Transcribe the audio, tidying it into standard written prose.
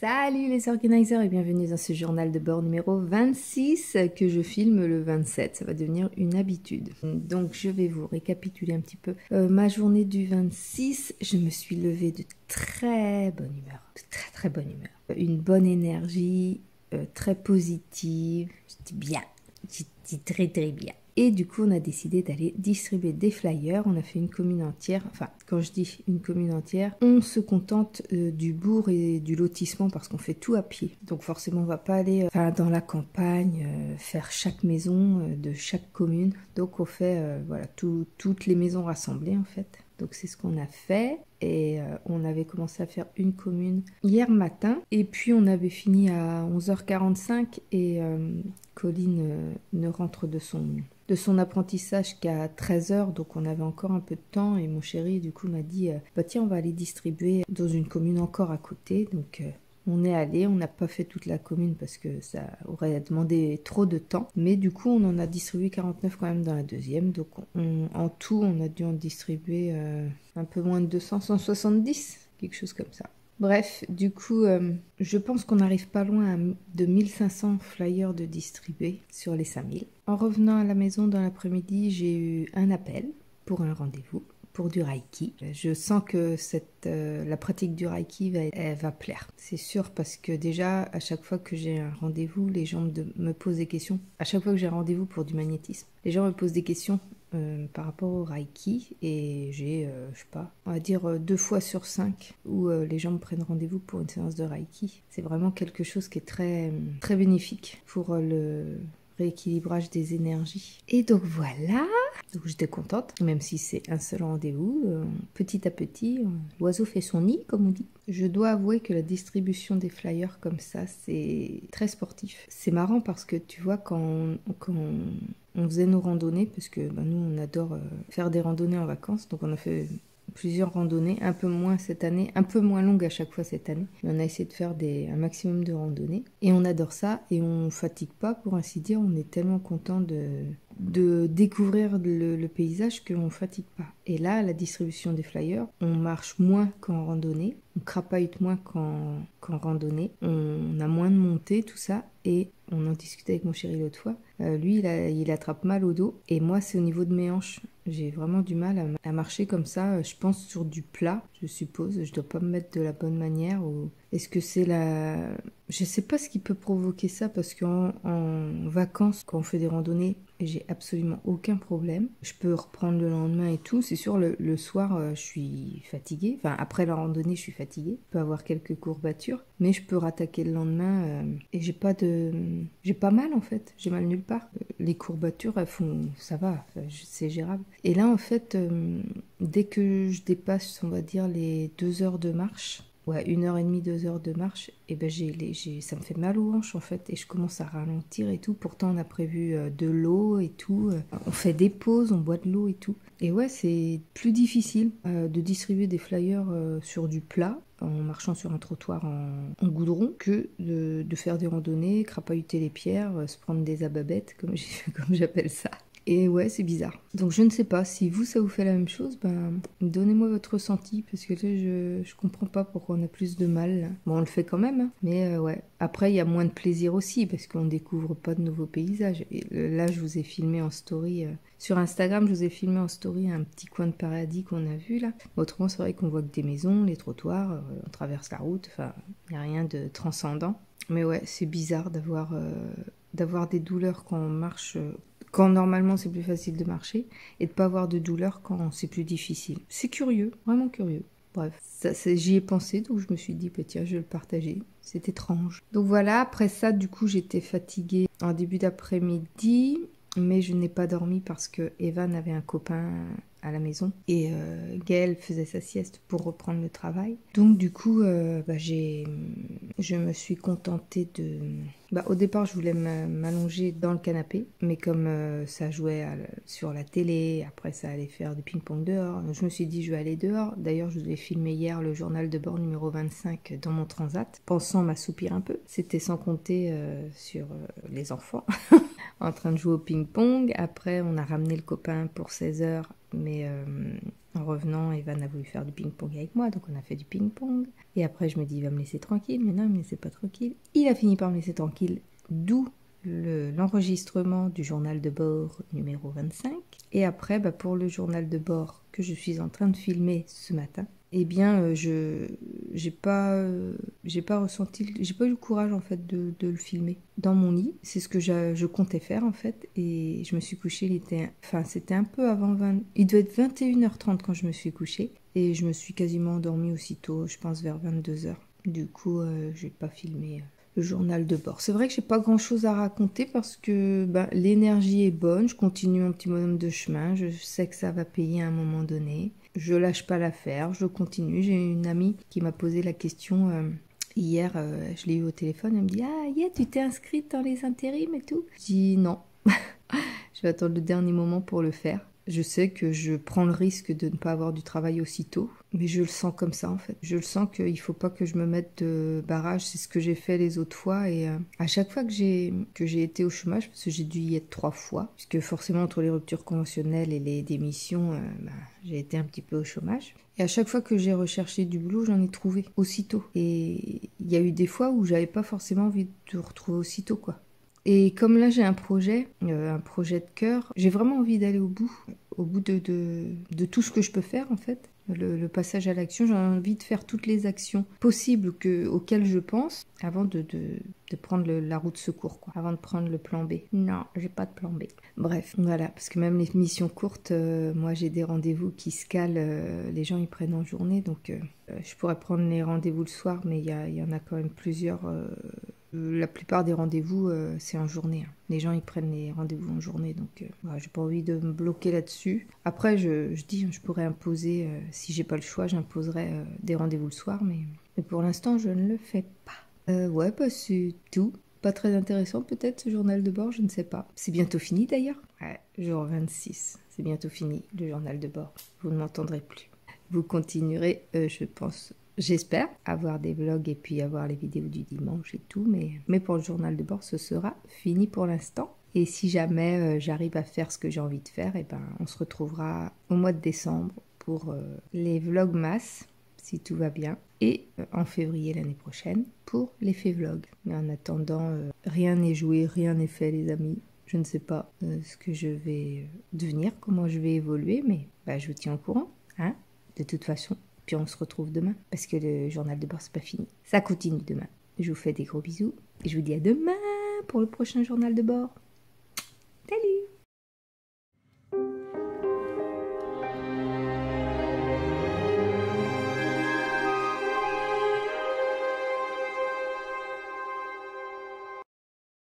Salut les organisers et bienvenue dans ce journal de bord numéro 26 que je filme le 27. Ça va devenir une habitude. Donc je vais vous récapituler un petit peu ma journée du 26. Je me suis levée de très bonne humeur, de très très bonne humeur. Une bonne énergie, très positive. J'étais bien, j'étais très très bien. Et du coup, on a décidé d'aller distribuer des flyers. On a fait une commune entière. Enfin, quand je dis une commune entière, on se contente du bourg et du lotissement parce qu'on fait tout à pied. Donc forcément, on va pas aller dans la campagne, faire chaque maison de chaque commune. Donc on fait voilà, toutes les maisons rassemblées en fait. Donc c'est ce qu'on a fait et on avait commencé à faire une commune hier matin et puis on avait fini à 11h45 et Colline ne rentre de son apprentissage qu'à 13h, donc on avait encore un peu de temps et mon chéri du coup m'a dit bah tiens on va aller distribuer dans une commune encore à côté, donc on est allé, on n'a pas fait toute la commune parce que ça aurait demandé trop de temps, mais du coup on en a distribué 49 quand même dans la deuxième, donc en tout on a dû en distribuer un peu moins de 200, 170, quelque chose comme ça. Bref, du coup, je pense qu'on n'arrive pas loin de 1500 flyers de distribuer sur les 5000. En revenant à la maison dans l'après-midi, j'ai eu un appel pour un rendez-vous pour du Reiki. Je sens que la pratique du Reiki elle va plaire. C'est sûr parce que déjà, à chaque fois que j'ai un rendez-vous, les gens me posent des questions. À chaque fois que j'ai un rendez-vous pour du magnétisme, les gens me posent des questions par rapport au Reiki et j'ai, je sais pas, on va dire 2 fois sur 5 où les gens me prennent rendez-vous pour une séance de Reiki. C'est vraiment quelque chose qui est très, très bénéfique pour le rééquilibrage des énergies. Et donc voilà, donc j'étais contente, même si c'est un seul rendez-vous, petit à petit, l'oiseau fait son nid, comme on dit. Je dois avouer que la distribution des flyers comme ça, c'est très sportif. C'est marrant parce que tu vois, quand on faisait nos randonnées, parce que nous on adore faire des randonnées en vacances, donc on a fait plusieurs randonnées, un peu moins cette année, un peu moins longues à chaque fois cette année, mais on a essayé de faire un maximum de randonnées et on adore ça et on fatigue pas pour ainsi dire, on est tellement content de découvrir le paysage qu'on ne fatigue pas. Et là, la distribution des flyers, on marche moins qu'en randonnée, on crapahute moins qu'en randonnée, on a moins de montées, tout ça, et on en discutait avec mon chéri l'autre fois. Lui, il attrape mal au dos, et moi, c'est au niveau de mes hanches. J'ai vraiment du mal à marcher comme ça, je pense sur du plat, je suppose. Je dois pas me mettre de la bonne manière, ou est-ce que c'est je sais pas ce qui peut provoquer ça, parce qu'en vacances, quand on fait des randonnées, j'ai absolument aucun problème. Je peux reprendre le lendemain et tout. C'est sûr, le soir, je suis fatiguée. Enfin, après la randonnée, je suis fatiguée. Je peux avoir quelques courbatures, mais je peux rattaquer le lendemain et j'ai pas mal en fait. J'ai mal nulle part. Les courbatures, elles font, ça va, c'est gérable. Et là, en fait, dès que je dépasse, on va dire, les 2 heures de marche, ouais, 1h30, 2 heures de marche, et ben ça me fait mal aux hanches en fait, et je commence à ralentir et tout. Pourtant, on a prévu de l'eau et tout. On fait des pauses, on boit de l'eau et tout. Et ouais, c'est plus difficile de distribuer des flyers sur du plat, en marchant sur un trottoir en goudron, que de faire des randonnées, crapahuter les pierres, se prendre des ababettes, comme j'appelle ça. Et ouais, c'est bizarre. Donc je ne sais pas, si ça vous fait la même chose, donnez-moi votre ressenti, parce que là, je comprends pas pourquoi on a plus de mal. Là. Bon, on le fait quand même, hein, mais ouais. Après, il y a moins de plaisir aussi, parce qu'on découvre pas de nouveaux paysages. Et là, je vous ai filmé en story, sur Instagram, je vous ai filmé en story un petit coin de paradis qu'on a vu, là. Autrement, c'est vrai qu'on voit que des maisons, les trottoirs, on traverse la route, enfin, il n'y a rien de transcendant. Mais ouais, c'est bizarre d'avoir des douleurs quand on marche... quand normalement c'est plus facile de marcher, et de pas avoir de douleur quand c'est plus difficile. C'est curieux, vraiment curieux. Bref, j'y ai pensé, donc je me suis dit, bah, tiens, je vais le partager. C'est étrange. Donc voilà, après ça, du coup, j'étais fatiguée en début d'après-midi, mais je n'ai pas dormi parce que Evan avait un copain à la maison et Gaël faisait sa sieste pour reprendre le travail. Donc du coup, je me suis contentée de... au départ, je voulais m'allonger dans le canapé, mais comme ça jouait sur la télé, après ça allait faire du ping-pong dehors, je me suis dit je vais aller dehors. D'ailleurs, je vous ai filmé hier le journal de bord numéro 25 dans mon transat, pensant m'assoupir un peu. C'était sans compter sur les enfants en train de jouer au ping-pong. Après, on a ramené le copain pour 16h Mais en revenant, Evan a voulu faire du ping-pong avec moi, donc on a fait du ping-pong. Et après, je me dis, il va me laisser tranquille, mais non, il me laissait pas tranquille. Il a fini par me laisser tranquille, d'où l'enregistrement du journal de bord numéro 25. Et après, pour le journal de bord que je suis en train de filmer ce matin, eh bien, j'ai pas ressenti, j'ai pas eu le courage en fait de le filmer dans mon lit. C'est ce que je comptais faire en fait, et je me suis couchée. C'était un peu avant 20, il devait être 21h30 quand je me suis couchée, et je me suis quasiment endormie aussitôt, je pense vers 22h. Du coup, j'ai pas filmé le journal de bord. C'est vrai que j'ai pas grand chose à raconter parce que l'énergie est bonne, je continue mon petit bonhomme de chemin, je sais que ça va payer à un moment donné. Je lâche pas l'affaire, je continue. J'ai une amie qui m'a posé la question hier, je l'ai eu au téléphone, elle me dit « Ah, yeah, tu t'es inscrite dans les intérims et tout ?» Je dis « Non, je vais attendre le dernier moment pour le faire. » Je sais que je prends le risque de ne pas avoir du travail aussitôt, mais je le sens comme ça en fait. Je le sens qu'il faut pas que je me mette de barrage, c'est ce que j'ai fait les autres fois, et à chaque fois que j'ai été au chômage, parce que j'ai dû y être 3 fois, puisque forcément entre les ruptures conventionnelles et les démissions, j'ai été un petit peu au chômage. Et à chaque fois que j'ai recherché du boulot, j'en ai trouvé aussitôt. Et il y a eu des fois où j'avais pas forcément envie de retrouver aussitôt, quoi. Et comme là j'ai un projet de cœur, j'ai vraiment envie d'aller au bout de tout ce que je peux faire en fait. Le passage à l'action, j'ai envie de faire toutes les actions possibles auxquelles je pense avant de prendre la route secours, quoi. Avant de prendre le plan B. Non, j'ai pas de plan B. Bref, voilà, parce que même les missions courtes, moi j'ai des rendez-vous qui se calent, les gens ils prennent en journée, donc je pourrais prendre les rendez-vous le soir, mais il y en a quand même plusieurs. La plupart des rendez-vous, c'est en journée. Hein. Les gens, ils prennent les rendez-vous en journée, donc voilà, j'ai pas envie de me bloquer là-dessus. Après, je dis, je pourrais imposer, si j'ai pas le choix, j'imposerai des rendez-vous le soir, mais pour l'instant, je ne le fais pas. Ouais, c'est tout. Pas très intéressant peut-être ce journal de bord, je ne sais pas. C'est bientôt fini d'ailleurs. Ouais, jour 26, c'est bientôt fini le journal de bord. Vous ne m'entendrez plus. Vous continuerez, je pense... J'espère avoir des vlogs et puis avoir les vidéos du dimanche et tout, mais pour le journal de bord, ce sera fini pour l'instant. Et si jamais j'arrive à faire ce que j'ai envie de faire, on se retrouvera au mois de décembre pour les vlogmas, si tout va bien, et en février l'année prochaine pour l'effet vlog. Mais en attendant, rien n'est joué, rien n'est fait les amis. Je ne sais pas ce que je vais devenir, comment je vais évoluer, mais je vous tiens au courant, hein, de toute façon. Puis on se retrouve demain, parce que le journal de bord, c'est pas fini. Ça continue demain. Je vous fais des gros bisous, et je vous dis à demain pour le prochain journal de bord. Salut!